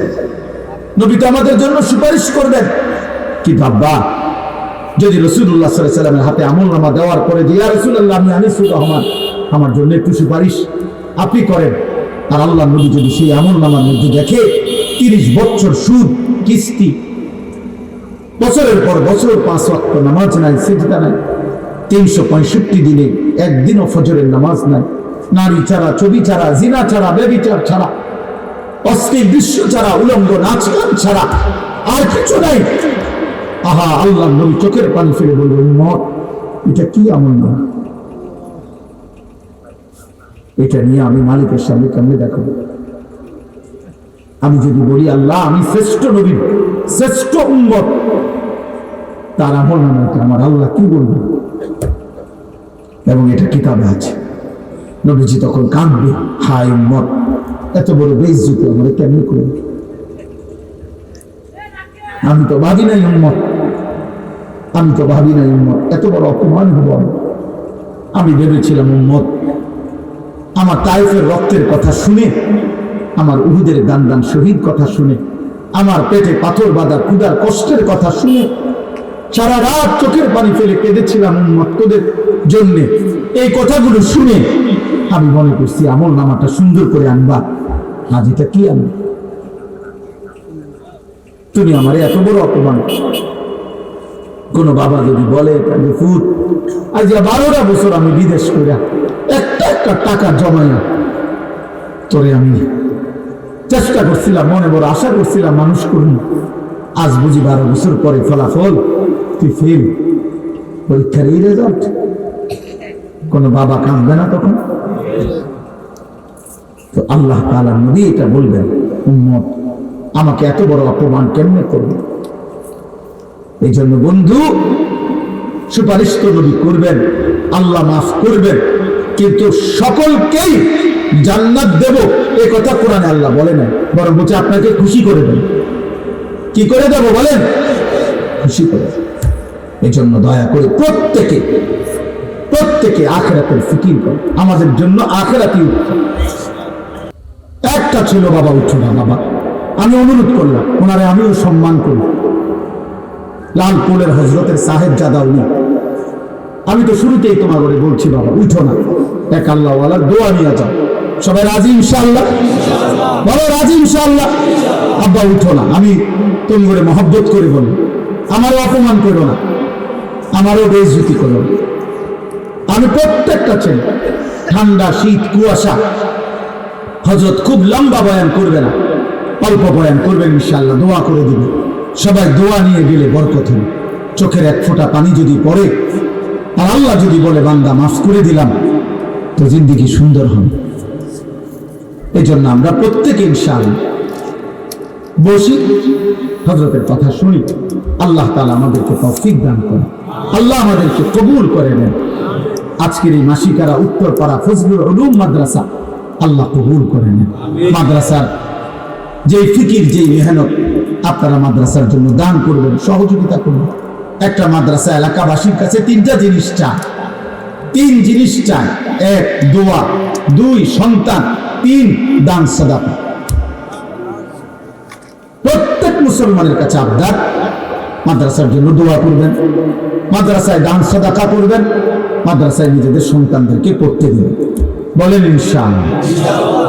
নবী তো আমাদের জন্য সুপারিশ করবেন। কিন্তু আব্বা যদি রাসূলুল্লাহ সাল্লাল্লাহু আলাইহি ওয়াসাল্লামের হাতে আমলনামা দেওয়ার পরে যে, ইয়া রাসূলুল্লাহ আমি আনিসুর রহমান, আমার জন্য একটু সুপারিশ আপনি করেন, আর আল্লাহ নবী যদি সেই আমলনামার মধ্যে দেখে 30 বছর সুদ কিস্তি, বছরের পর বছর 5 ওয়াক্ত নামাজ নাই, সিজদা নাই, 365 দিনে একদিনও ফজরের নামাজ নাই, নারী ছাড়া, ছবি ছাড়া, জিনা ছাড়া, ব্যভিচার ছাড়া, অশ্লীল দৃশ্য ছাড়া, উলঙ্গ নাচ গান ছাড়া আর কিছু নাই। আহা, আল্লাহ নবী চোখের পানি ফেলে বলবেন, উম্মত এটা কি আমল না, এটা নিয়ে আমি মালিকের সামনে কেমনে দেখাবো? আমি যদি বলি আল্লাহ আমি শ্রেষ্ঠ নবী, শ্রেষ্ঠ উম্মত, তার আমল নামা আমার আল্লাহ কি বলবে? এবং এটা কিতাবে আছে। নবীজি তখন কাঁদবে, হায় উম্মত, এত বড় বেইজ্জতি আমরা কেমনি করব? আমি তো ভাবি নাই উম্মত, আমি তো ভাবি নাই উম্মত, এত বড় অপমান হব। আমি ভেবেছিলাম উম্মত আমার তায়েফের রক্তের কথা শুনে, আমার উহুদের দান দান শহীদ কথা শুনে, আমার পেটে পাথর বাঁধা ক্ষুধার কষ্টের কথা শুনে সারা রাত চোখের পানি ফেলে কেঁদেছিলাম উম্মত তোদের জন্য। এই কথাগুলো শুনে আমি মনে করছি আমল নামাটা সুন্দর করে আনবা, আজ এটা কি আনবে? তুমি আমার এত বড় অপমান। কোন বাবা যদি বলে ফুট আজ 12টা বছর আমি বিদেশ করে একটা একটা টাকা জমাইয়া তোরে আমি চেষ্টা করছিলাম, মনে বড় আশা করছিলাম মানুষ করুন, আজ বুঝি 12 বছর পরে ফলাফল তুই ফেল, পরীক্ষার এই রেজাল্ট। কোন বাবা কাঁদবে না তখন? তো আল্লাহ তাআলা নবী এটা বলবেন, উম্মত আমাকে এত বড় অপমান কেমনে করবে? এই জন্য বন্ধু, সুপারিশ তো নবী করবেন, আল্লাহ মাফ করবেন, কিন্তু সকলকেই জান্নাত দেব এই কথা কোরআনে আল্লাহ বলে না, বরং বলছে আপনাকে খুশি করে দেব। কি করে দেব বলেন? খুশি করে। এই জন্য দয়া করে প্রত্যেকে আখিরাতের ফিকির করে। আমাদের জন্য আখিরাতই উত্তম। একটা ছিল, বাবা উঠো না বাবা, আমি অনুরোধ করলাম, ওনারে আমিও সম্মান করি। লালপুরের হজরতের সাহেবজাদা উনি, আমি তো শুরুতেই তোমার করে বলছি বাবা উঠো না, এক আল্লাহওয়ালার দোয়া নিয়ে যাও। সবাই রাজি ইনশাআল্লাহ? বলো রাজি ইনশাআল্লাহ? আব্বা উঠো না, আমি তুমি করে মহব্বত করে বলি, আমারও অপমান করো না, আমারও বেইজ্জতি করো না। আমি প্রত্যেকটা ছেলে, ঠান্ডা শীত কুয়াশা, হযরত খুব লম্বা বয়ান করবে না, অল্প বয়ান করবেন ইনশাআল্লাহ, দোয়া করে দিবে। সবাই দোয়া নিয়ে গেলে বরকত হবে। চোখের এক ফোঁটা পানি যদি পড়ে আর আল্লাহ যদি বলে বান্দা মাফ করে দিলাম, তো জিন্দেগি সুন্দর হবে। এই জন্য আমরা প্রত্যেকে ইনশাআল্লাহ বসি, হযরতের কথা শুনি। আল্লাহ তাআলা আমাদেরকে তৌফিক দান করেন, আল্লাহ আমাদেরকে কবুল করে নেন। আজকের এই মাসিকারা উত্তরপাড়া ফজলুল উলুম মাদ্রাসা আল্লাহ কবুল করে নেন। মাদ্রাসার যেই ফিকির, যেই মেহনত আপনারা মাদ্রাসার জন্য দান করবেন, সহযোগিতা করবেন। একটা মাদ্রাসা এলাকাবাসীর কাছে তিনটা জিনিস চায়, তিন জিনিস চায়: এক দোয়া, দুই সন্তান, তিন দান সাদাকা। প্রত্যেক মুসলমানের কাছে আবদার, মাদ্রাসার জন্য দোয়া করবেন, মাদ্রাসায় দান সাদাকা করবেন, মাদ্রাসায় নিজেদের সন্তানদেরকে পড়তে দিবেন। বলেন ইনশাআল্লাহ?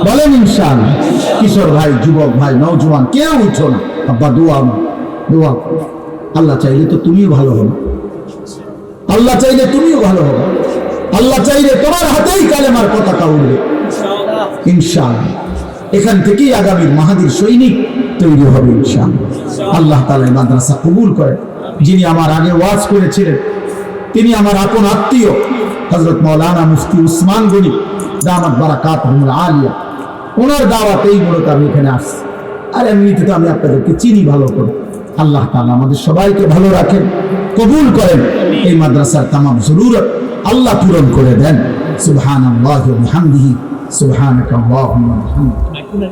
বলেন ইনশাআল্লাহ? কিশোর ভাই, যুবক ভাই, নওজোয়ান, কেউ উঠো না, আব্বা দোয়া দোয়া। আল্লাহ চাইলে তো তুমিও ভালো হবে, আল্লাহ চাইলে তুমিও ভালো হবে, আল্লাহ চাইলে তোমার হাতেই কালেমার পতাকা উঠবে ইনশাআল্লাহ। এখান থেকেই আগামীর মাহাদির সৈনিক তৈরি হবে ইনশাআল্লাহ। আল্লাহ তাআলা মাদ্রাসা কবুল করে। যিনি আমার আগে ওয়াজ করেছিলেন, তিনি আমার আপন আত্মীয় হযরত মাওলানা মুফতি উসমান গনি দামাত বারাকাতুহুল আলিয়া। ওনার দাওয়াতেই মূলত আমি এখানে আসছি। আর এমনিতে তো আমি আপনাদেরকে চিনি ভালো করে। আল্লাহ তাআলা আমাদের সবাইকে ভালো রাখেন, কবুল করেন। এই মাদ্রাসার তামাম জরুরত আল্লাহ পূরণ করে দেন। সুবহানাল্লাহি ওয়া বিহামদিহি, সুবহানাকাল্লাহুম্মা ওয়া বিহামদিকা।